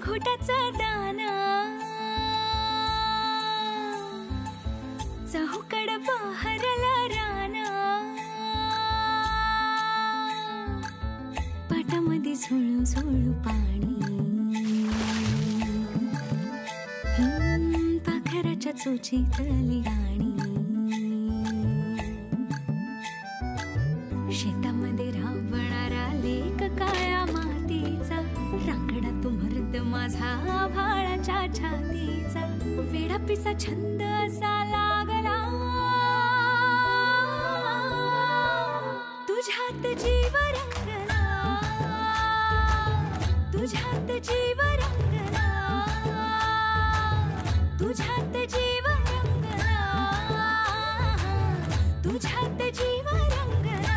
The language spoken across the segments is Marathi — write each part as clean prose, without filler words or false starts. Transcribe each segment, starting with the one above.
घोटाचा दाना चहूकड बहरला राना पाटामध्ये झुळू झुळू पाणी पाखराच्या चोचीतली गाणी शेतामध्ये राबणारा लेक काळ्या मातीचा रांगडा तो मर्द माझा भाळाच्या छातीचा वेडापिसा छंद असा लागला तुझ्यात जीव रंगला तुझ्यात जीव रंगला तुझ्यात जीव रंगला तुझ्यात जीव रंगला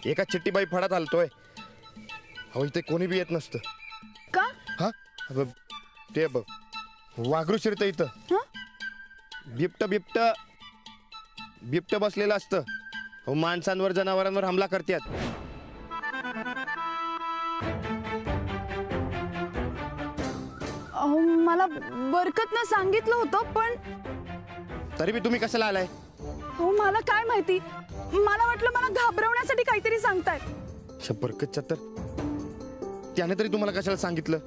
एका चिट्टीबाई फडात आलतोय. अहो इथे कोणी बी येत नसतं. का? हा ते वाघरू शिरत इथं. बिबट बिबट बिबट बसलेलं असतं. अहो माणसांवर जनावरांवर हमला करतात. अहो मला बरकतनं सांगितलं होतं पण तरी बी तुम्ही कशाला आलाय? हो मला काय माहिती. मला वाटलं मला घाबरवण्यासाठी काहीतरी सांगताय. बरकतच्या तर त्याने तरी तुम्हाला कशाला सांगितलं?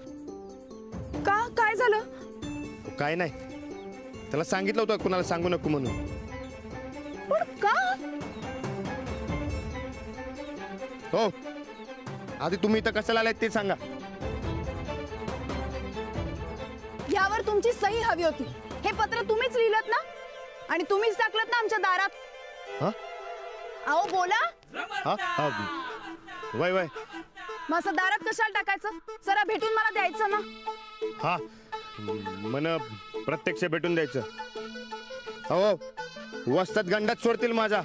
का काय झालं? काय नाही त्याला सांगितलं होतं कुणाला सांगू नको म्हणून. पण का? हो आधी तुम्ही इथं कशाला आलाय ते सांगा. यावर तुमची सही हवी होती. हे पत्र तुम्हीच लिहिलंत ना आणि तुम्हीच टाकलत ना आमच्या दारात. हा अहो बोला. हा वय वय मग असं दारात कशाला टाकायचं? जरा भेटून मला द्यायचं ना. हा मन प्रत्यक्ष भेटून द्यायचं. हो वस्तात गंडात सोडतील माझा.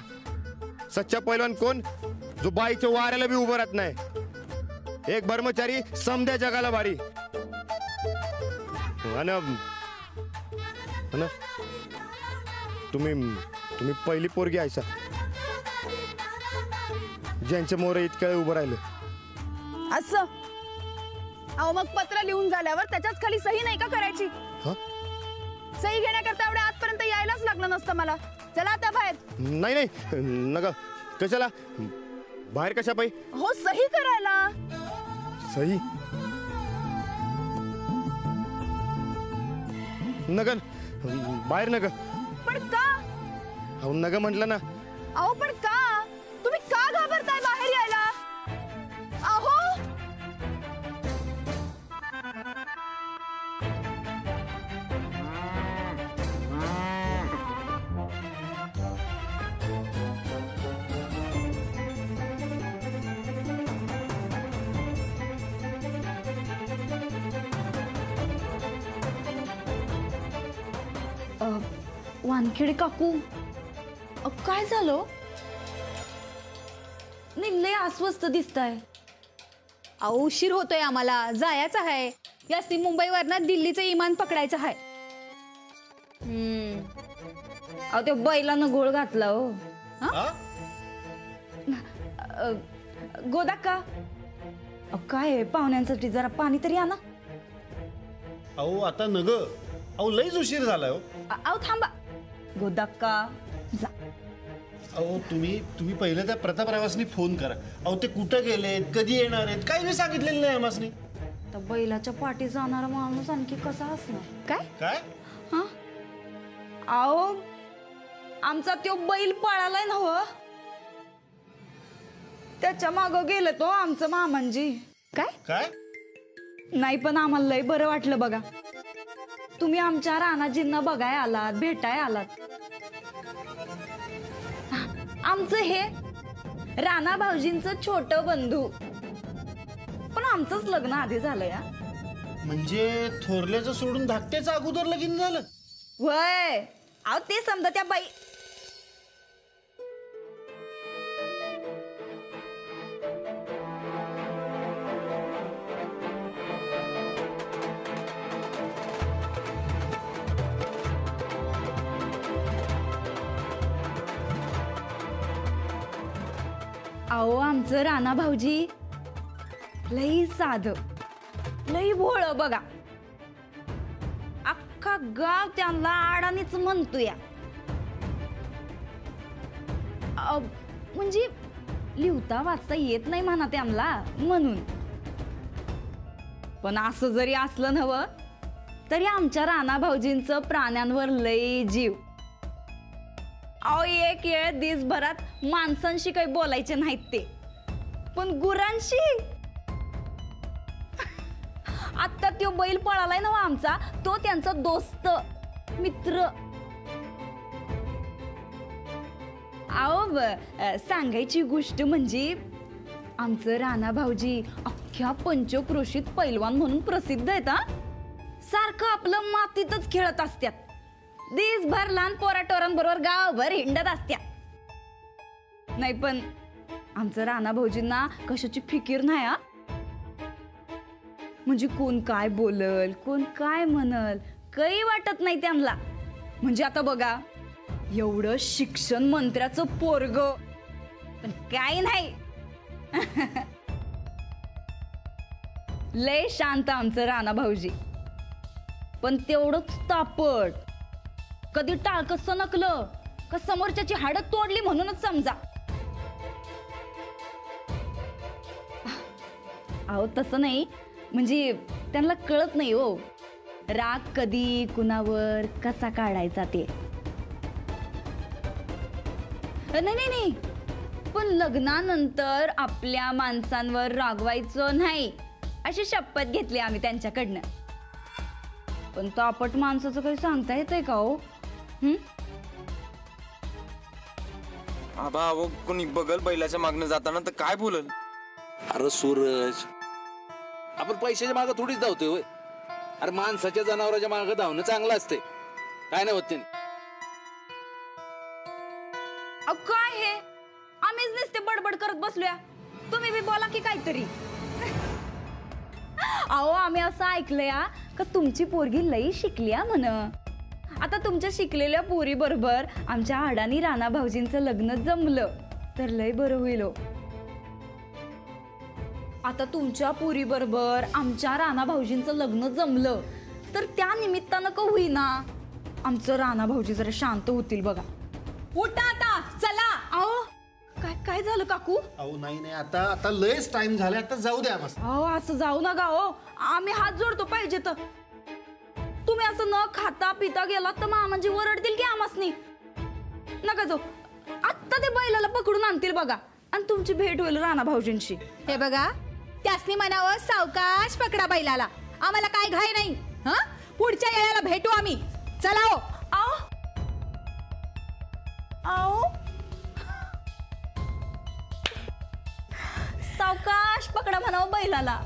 सच्चा पैलवान कोण? जो बाईच्या वाऱ्याला बी उभं राहत नाही. एक कर्मचारी समद्या जगाला भारी. तुम्ही पहिली पोरगी आयसा ज्यांच्या मोर इतक्या उभं राहिलं. असं अहो मग पत्र लिहून झाल्यावर त्याच्याच खाली सही नाही का करायची? सही घेण्याकरता एवढ्या आतपर्यंत यायलाच लागलं नसतं मला. चला आता बाहेर. नाही नाही नका. कशाला बाहेर? कशा पाई? हो सही करायला. सही नगन बाहेर नग. पण का? अहो नग म्हटलं ना. अहो पण का? तुम्ही का घाबरताय बाहेर यायला? अहो वानखेडे काकू काय झालं? नाही लय अस्वस्थ दिसताय. अहो उशीर होतोय आम्हाला. जायचं आहे. या मुंबईवरनं दिल्लीचं विमान पकडायचं आहे. अहो त्या बैलानं घोळ घातला हो. गोदाक्का काय आहे? पाहुण्यांसाठी जरा पाणी तरी आणा. अहो आता नग. अहो लईच उशीर झालाय हो. अहो थांबा गोदाक्का जा. अहो तुम्ही पहिले त्या प्रतापरावासनी फोन करा. अहो ते कुठं गेलेत, कधी येणार आहेत, काही नाही सांगितलेलं नाही आम्हासनी. तर बैलाच्या पाठी जाणारा माणूस आणखी कसा असणार? काय काय? हा अहो आमचा तो बैल पळालाय ना हो. त्याच्या माग गेलं तो आमचं मामांजी. काय काय? नाही पण आम्हाला लय बरं वाटलं बघा. तुम्ही आमच्या राणाजींना बघाय आलात, भेटाय आलात. आमचं हे राणा भाऊजींचं छोटं बंधू. पण आमचंच लग्न आधी झालं या. म्हणजे थोरल्याचं सोडून धाकट्याचं अगोदर लगीन झालं? वय अहो ते समजा त्या बाई. अहो आमचं राणा भाऊजी लई साध लई भोळ बघा. अख्खा गाव त्यांना अडाणीच म्हणतोय. म्हणजे लिहिता वाचता येत नाही म्हणा त्यांना म्हणून. पण असं जरी असलं नव्ह तरी आमच्या राणा भाऊजींचं प्राण्यांवर लई जीव. अहो एक वेळ दिवसभरात माणसांशी काही बोलायचे नाहीत ते, पण गुरांशी. आता तो बैल पळालाय ना आमचा, तो त्यांचा दोस्त मित्र. अहो सांगायची गोष्ट म्हणजे आमचं राणा भाऊजी अख्ख्या पंचक्रोशीत पैलवान म्हणून प्रसिद्ध आहेत. सारखं आपलं मातीतच खेळत असतात. दिवसभर लहान पोराटोरांबरोबर गावभर हिंडत असत्या. नाही पण आमचं राणा भाऊजींना कशाची फिकीर नाही. म्हणजे कोण काय बोलल कोण काय म्हणल काही वाटत नाही त्यांना. म्हणजे आता बघा एवढं शिक्षण मंत्र्याचं पोरग पण काय नाही. लय शांत आमचं राणा भाऊजी, पण तेवढंच तापट. कधी टाळकं सनकलं का समोरच्याची हाडं तोडली म्हणूनच समजा. अहो तसं नाही, म्हणजे त्यांना कळत नाही हो राग कधी कुणावर कसा काढायचा ते. नाही, पण लग्नानंतर आपल्या माणसांवर रागवायचं नाही अशी शपथ घेतली आम्ही त्यांच्याकडनं. पण तापट माणसाचं काही सांगता येतंय का हो? आबा कोणी बघल बैलाच्या मागणं जाताना तर काय बोलल? अरे सूरज, आपण पैशाच्या मागे थोडीच धावतोय होय. अरे माणसाच्या जनावरांच्या मागे धावणं चांगलं असते, काय नाही होत त्याने. काय हे आम्हीच नुसते बडबड करत बसलोया, तुम्ही बी बोला की काहीतरी. अहो आम्ही असं ऐकलंय का तुमची पोरगी लई शिकली म्हण. आता तुमच्या शिकलेल्या पोरी बरोबर आमच्या अडाणी राणा भाऊजींचं लग्न जमलं तर लई बरं होईल. आता तुमच्या पोरी बरोबर आमच्या राणा भाऊजींचं लग्न जमलं तर त्या निमित्तानं का होईना आमचं राणा भाऊजी जरा शांत होतील बघा. उठा आता चला. अहो काय झालं काकू? अहो नाही आता लयच टाइम झाला, आता जाऊ द्या मस्त. अहो असं जाऊ नका हो, आम्ही हात जोडतो पाहिजे तर. तुम्ही असं न खाता पिता गेलात तर मामांजी वरडतील की आमासनी. नका जाऊ, आत्ता ते बैलाला पकडून आणतील बघा आणि तुमची भेट होईल राणा भाऊजींशी. हे बघा त्यासनी म्हणावं सावकाश पकडा बैलाला, आम्हाला काय घाई नाही. पुढच्या येळेला भेटू आम्ही. चला हो. आओ सावकाश पकडा म्हणावं बैलाला.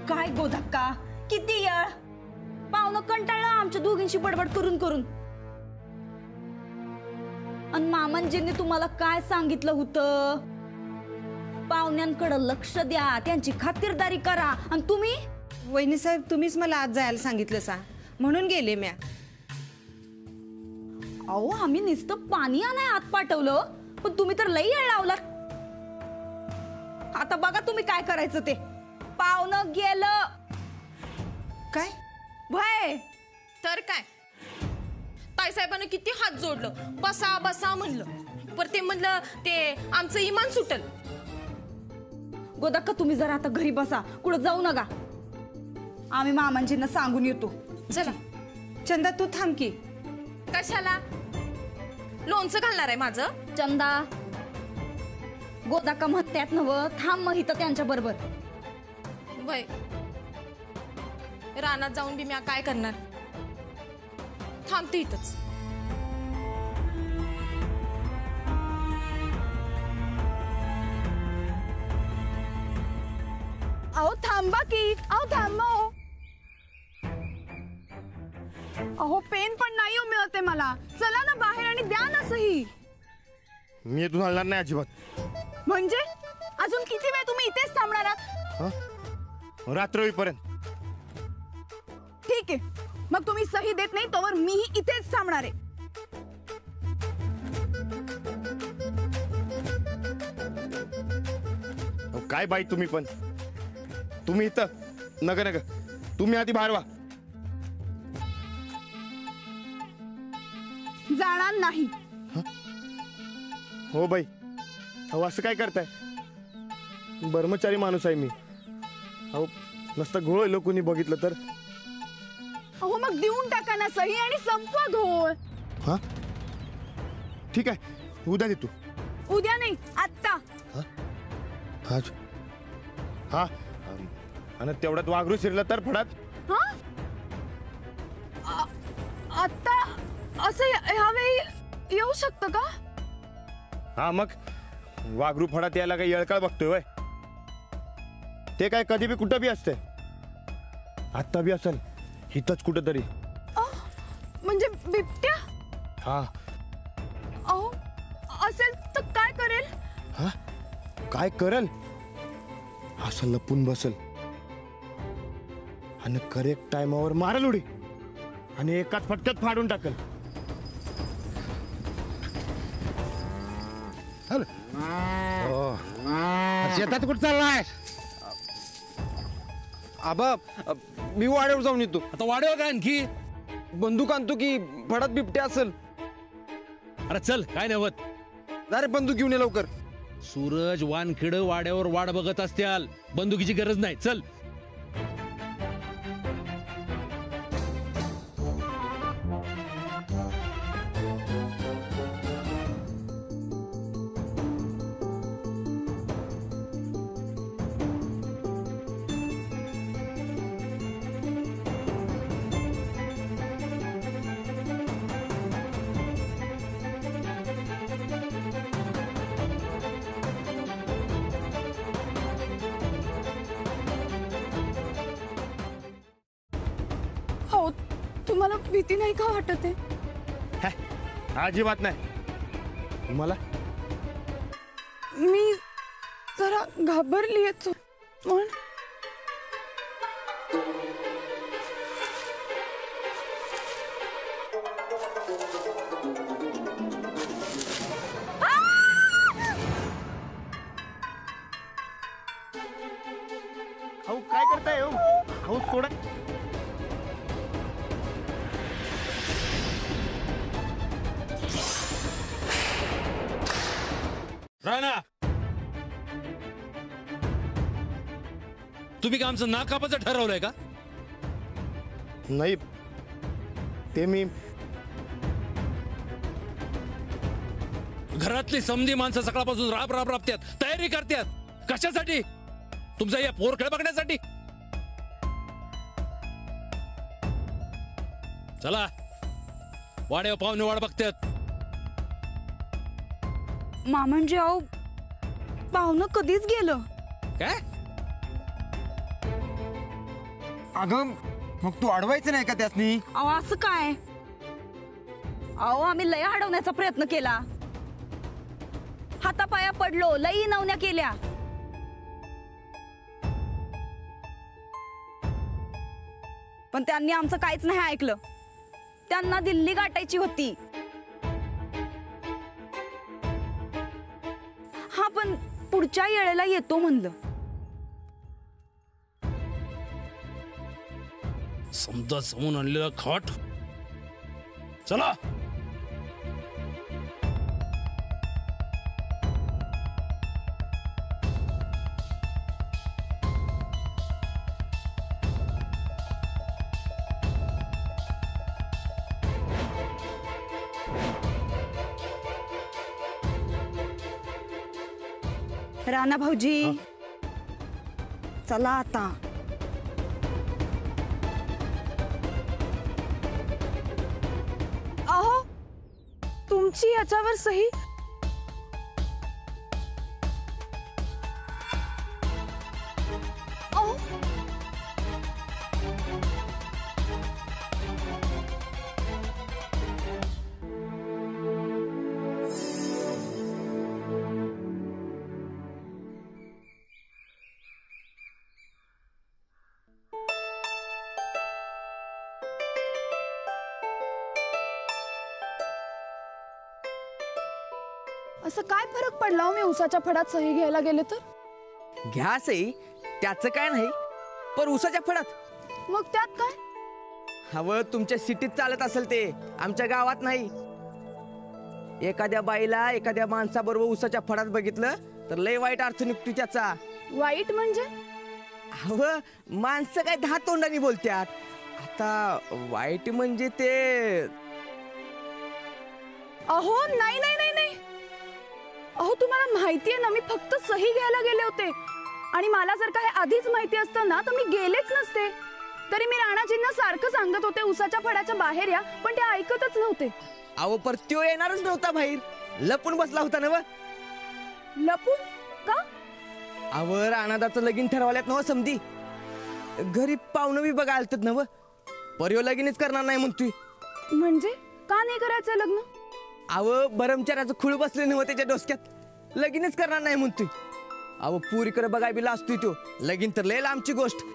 काय गोधक्का, किती वेळ पाहुणं कंटाळलं आमच्या दोघींशी बडबड करून करून. आणि मामांजींनी तुम्हाला काय सांगितलं होतं? पाहुण्यांकडे लक्ष द्या, त्यांची खातिरदारी करा. आणि तुम्ही वहिनी साहेब तुम्हीच मला आज जायला सांगितलं सा म्हणून गेले म्या. अहो आम्ही नुसतं पाणी आणाय आत पाठवलं पण तुम्ही तर लई वेळ लावलात. आता बघा तुम्ही काय करायचं ते. पाहुणं गेलं काय भय तर काय. ताईसाहेबांना किती हात जोडलं, बसा बसा म्हणलं, पर ते म्हणलं ते आमचं इमान सुटल. गोदाक्का तुम्ही जरा आता घरी बसा, कुठं जाऊ नका. आम्ही मामांजींना सांगून येतो. चला. चंदा तू थांब की. कशाला? लोणचं घालणार आहे माझं. चंदा गोदाक्का म्हणत्यात नवं, थांब मग इथं त्यांच्या बरोबर. वय रानात जाऊन बी म्या काय करणार, थांबते इथंच. अहो थांबा की, अहो थांबा हो. अहो पेन पण नाही हो मिळते मला. चला ना बाहेर आणि द्या ना सही. मी इथून हलणार नाही अजिबात. म्हणजे अजून किती वेळ तुम्ही इथेच थांबणार आहात? रात्र होईपर्यंत. ठीक आहे, मग तुम्ही सही देत नाही तोवर मीही इथेच थांबणार आहे. काय बाई तुम्ही पण. तुम्ही इथं नग नग, तुम्ही आधी बाहेर वा. जाणार नाही. हो बाई, अहो असं काय करताय. कर्मचारी माणूस आहे मी. अहो नसतं घोळ कोणी बघितलं तर. अहो मग देऊन टाका ना सही आणि संपवा घोळ. हा ठीक आहे, उद्या देतो. उद्या नाही, आत्ता. आज हा, आणि तेवढ्यात वाघरू शिरलं तर फडात. हा आत्ता असं ह्यावेळी येऊ शकतं का? हा मग वाघरू फडात यायला काही येळकाळ बघतोय वय. ते काय कधी बी कुठं बी असते. आत्ता बी असेल इथंच कुठंतरी. म्हणजे बिबट्या? हा. अहो असेल तर काय करेल? हा काय करल, असं लपून बसल आणि करेक्ट टाइमावर मारल उडी आणि एकाच फटक्यात फाडून टाकल. शेतात कुठं चाललाय? आबा मी वाड्यावर जाऊन येतो. आता वाढव काय आणखी? बंदूक आणतो की फडात बिबट्या असेल. अरे चल, काय नव्हत. अरे बंदूक घेऊन ये लवकर. सूरज वानखिड वाड्यावर वाट बघत असत्याल, बंदुकीची गरज नाही. चल. हो, तुम्हाला भीती नाही का वाटत आहे? अजिबात नाही. मला मी जरा घाबरलीच पण. अहो काय करताय? अहो सोडा. राणा, तुम्ही का आमचं नाक कापायचं ठरवलंय का? नाही, ते मी घरातली समधी माणसं सकाळपासून राब राब राबत्यात, तयारी करतात. कशासाठी? तुमचा या पोरखेळ बघण्यासाठी. चला, वाड्यावर पाहुणे वाट बघतात. मामंजी अहो, पाहुणं कधीच गेलं. काय? अगं मग तू अडवायचं नाही का त्यासनी? अहो असं काय? अहो आम्ही लय अडवण्याचा प्रयत्न केला, हातापाया पडलो, लई नवण्या केल्या, पण त्यांनी आमचं काहीच नाही ऐकलं. त्यांना दिल्ली गाठायची होती. हा पण पुढच्या वेळेला येतो म्हणलं. समजा समून आणलेला खाट. चला. राणा भाऊजी, चला आता. अहो तुमची याच्यावर सही. अहो असं काय फरक पडला हो मी उसाच्या फडात सही घ्यायला गेले तर? घ्या सई, त्याचं काय नाही, पण उसाच्या फडात मग त्यात काय? हवं तुमच्या सिटीत चालत असेल ते, आमच्या गावात नाही. एखाद्या बाईला एखाद्या माणसाबरोबर उसाच्या फडात बघितलं तर लय वाईट अर्थ निघतो त्याचा. वाईट म्हणजे? हवं माणसं काय 10 तोंडांनी बोलतात. आता वाईट म्हणजे ते अहो नाही नाही नाही नाही, अहो तुम्हाला माहितीये ना मी फक्त सही घ्यायला गेले होते आणि मला जर का हे आधीच माहिती असतं ना तर मी गेलेच नसते. तरी मी राणाजींना सारखं सांगत होते उसाच्या फडाच्या बाहेर या, पण ते ऐकतच नव्हते. अहो पर त्यो येणारच नव्हता बाहेर, लपून बसला होता ना. लपून का? अहो राणादाचं लगीन ठरवल्यात नव समधी, घरी पाहुणं बी बघा आलत नव, पर्यो लगीनच करणार नाही म्हणतोय. म्हणजे का नाही करायचं लग्न? अहो ब्रह्मचार्याचं खुळ बसले नव त्याच्या डोसक्यात, लगीनच करणार नाही म्हणतोय. अहो पुरीकडे बघाय बी लाजतोय तो, लगीन तर लय लांबची गोष्ट.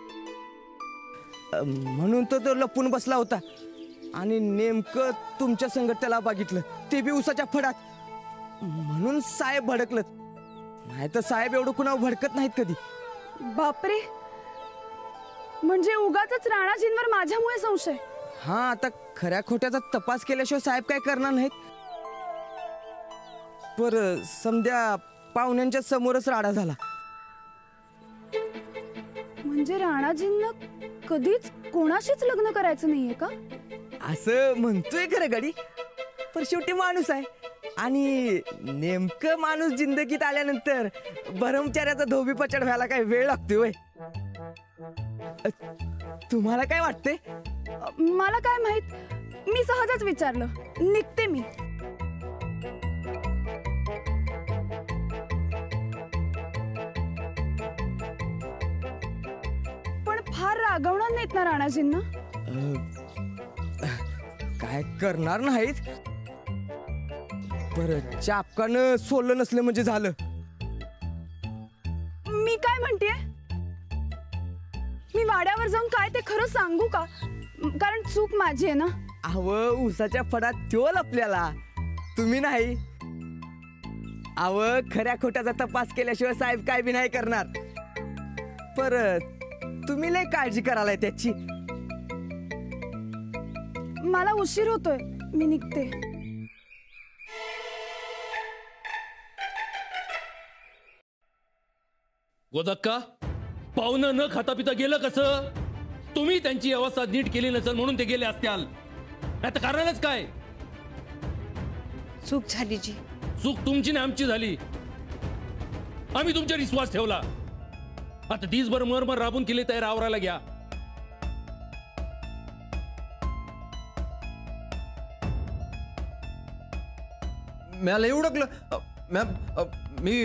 म्हणून तो लपून बसला होता आणि नेमकं तुमच्या संगत त्याला बघितलं, ते बी उसाच्या फडात. म्हणून साहेब भडकलत, नाही तर साहेब एवढं कुणा भडकत नाहीत कधी. बापरे, म्हणजे उगाचच राणाजींवर माझ्यामुळे संशय? हा, आता खऱ्या खोट्याचा तपास केल्याशिवाय साहेब काय करणार नाहीत. पर समध्या पाहुण्यांच्या समोरच राडा झाला. म्हणजे राणाजींना कधीच कोणाशीच लग्न करायचं नाहीये का? असं म्हणतोय खरं गडी, पण शेवटी माणूस आहे आणि नेमकं माणूस जिंदगीत आल्यानंतर ब्रह्मचार्याचा धोबी पचड व्हायला काय वेळ लागतोय. तुम्हाला काय वाटतंय? मला काय माहित, मी सहजच विचारलं. निघते मी. पण फार रागवणार नाहीत ना राणाजींना? काय करणार नाहीत, पर चापकानं सोडलं नसलं म्हणजे झालं. मी काय म्हणतेय, मी वाड्यावर जाऊन काय ते खरं सांगू का? कारण चूक माझी आहे ना. अहो उसाच्या फडात त्यो लपल्याला, तुम्ही नाही. अहो खऱ्या खोट्याचा तपास केल्याशिवाय साहेब काय बी नाही करणार. पर तुम्ही लय काळजी करायलाय त्याची. मला उशीर होतोय, मी निघते. गोदक्का, पाहुणं न खाता पिता गेलं कसं? तुम्ही त्यांची अवस्था नीट केली नसेल म्हणून ते गेले असत्याल, नाही तर कारणच काय? चूक झाली जी. चूक तुमची नाही आमची झाली. आम्ही तुमच्यावर विश्वास ठेवला. आता दिसभर मरमर राबून केली तयार आवरायला घ्या. मला एवढं मी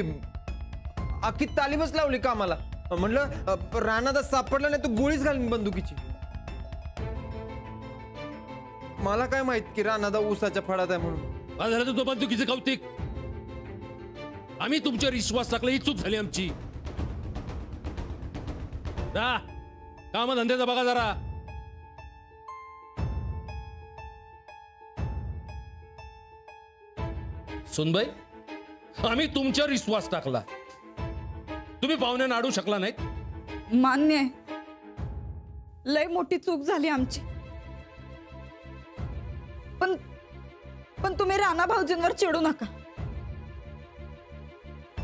अख्खी तालीमच लावली कामाला. म्हणलं रानात सापडला नाही तो गोळीच घालून बंदुकीची. मला काय माहित की रानादा ऊसाच्या फडात आहे म्हणून. झालं तो बंदुकीचं कौतिक. आम्ही तुमच्यावर विश्वास टाकला, ही चूक झाली आमची. काम धंद्याचा बघा जरा. सुनबाई, आम्ही तुमच्यावर विश्वास टाकला, तुम्ही पाहुण्यांना अडू शकला नाहीत. मान्य आहे, लय मोठी चूक झाली आमची. पण तुम्ही राणा भाऊजींवर चिडू नका.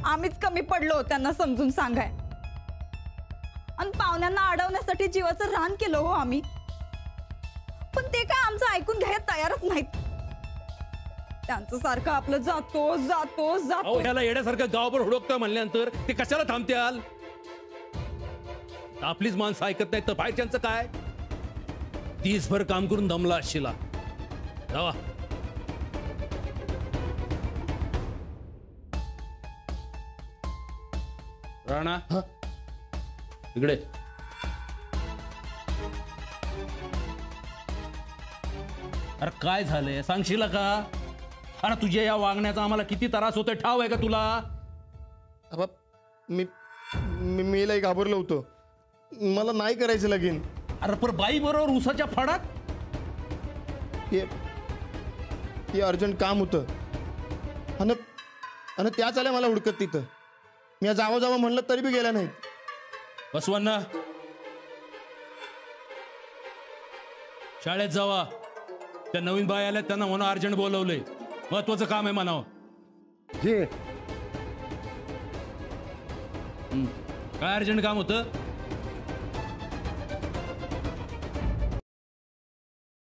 आम्हीच कमी पडलो त्यांना समजून सांगाय, आणि पाहुण्यांना अडवण्यासाठी जीवाचं रान केलं हो आम्ही. पण ते काय आमचं ऐकून घ्यायला तयारच नाहीत. त्यांचं सारखं आपलं जातो जातो जातो. ह्याला येण्यासारखं गावभर हुडकता म्हणल्यानंतर ते कशाला थांबत्याल? आपलीच माणसं ऐकत नाहीत तर बाहेरच्यांचं काय? दिसभर काम करून दमला असशीला. जावा. राणा इकडे. अरे काय झालंय सांगशील का? अरे तुझ्या या वागण्याचा आम्हाला किती त्रास होतोय ठाव आहे का तुला? मी लई घाबरलो होतो, मला नाही करायचं लगीन. अरे पर बाई बरोबर उसाच्या फडात? हे अर्जंट काम होतं आणि आणि त्याच आल्या मला हुडकत तिथं. मी जावं जावं म्हणलं तरी बी गेल्या नाहीत. बसवांना शाळेत जावा. त्या नवीन बाई आल्या त्यांना म्हणून अर्जंट बोलवलंय. महत्वाचं काम आहे म्हणावं. जे काय अर्जंट काम होतं?